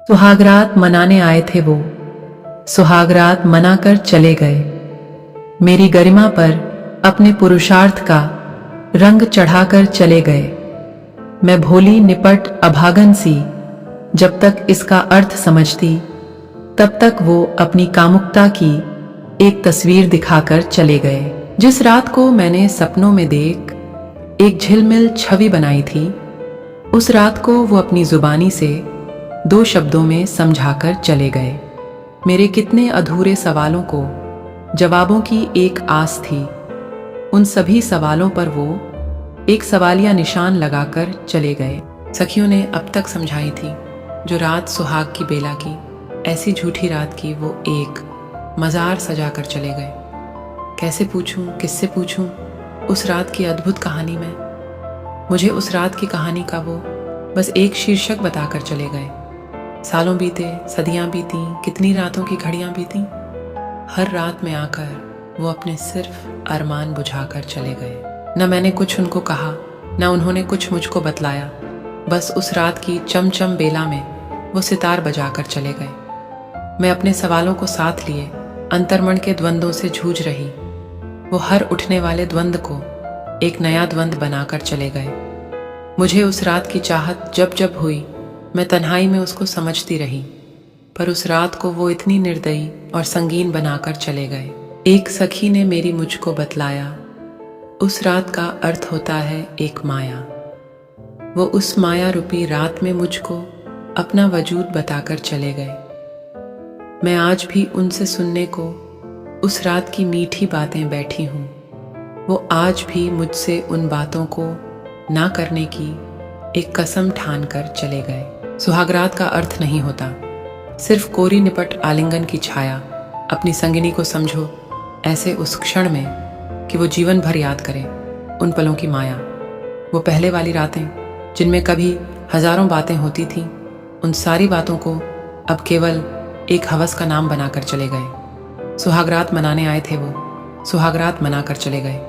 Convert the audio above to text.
सुहागरात मनाने आए थे वो, सुहागरात मनाकर चले गए। मेरी गरिमा पर अपने पुरुषार्थ का रंग चढ़ाकर चले गए। मैं भोली निपट अभागन सी जब तक इसका अर्थ समझती, तब तक वो अपनी कामुकता की एक तस्वीर दिखाकर चले गए। जिस रात को मैंने सपनों में देख एक झिलमिल छवि बनाई थी, उस रात को वो अपनी जुबानी से 2 शब्दों में समझाकर चले गए। मेरे कितने अधूरे सवालों को जवाबों की एक आस थी। उन सभी सवालों पर वो एक सवालिया निशान लगाकर चले गए। सखियों ने अब तक समझाई थी, जो रात सुहाग की बेला की, ऐसी झूठी रात की वो एक मज़ार सजा कर चले गए। कैसे पूछूं, किससे पूछूं उस रात की अद्भुत कहानी में? मुझे उस रात की कहानी का वो बस एक शीर्षक बताकर चले गए। सालों बीते, सदियां बीती, कितनी रातों की घड़ियां बीती, हर रात में आकर वो अपने सिर्फ अरमान बुझाकर चले गए। न मैंने कुछ उनको कहा, न उन्होंने कुछ मुझको बतलाया। बस उस रात की चमचम बेला में वो सितार बजाकर चले गए। मैं अपने सवालों को साथ लिए अंतर्मन के द्वंद्वों से जूझ रही। वो हर उठने वाले द्वंद्व को एक नया द्वंद्व बनाकर चले गए। मुझे उस रात की चाहत जब जब हुई, मैं तन्हाई में उसको समझती रही, पर उस रात को वो इतनी निर्दयी और संगीन बनाकर चले गए। एक सखी ने मेरी मुझको बतलाया, उस रात का अर्थ होता है एक माया। वो उस माया रूपी रात में मुझको अपना वजूद बताकर चले गए। मैं आज भी उनसे सुनने को उस रात की मीठी बातें बैठी हूँ। वो आज भी मुझसे उन बातों को ना करने की एक कसम ठान कर चले गए। सुहागरात का अर्थ नहीं होता सिर्फ कोरी निपट आलिंगन की छाया। अपनी संगिनी को समझो ऐसे उस क्षण में कि वो जीवन भर याद करे उन पलों की माया। वो पहले वाली रातें जिनमें कभी हजारों बातें होती थीं, उन सारी बातों को अब केवल एक हवस का नाम बनाकर चले गए। सुहागरात मनाने आए थे वो, सुहागरात मनाकर चले गए।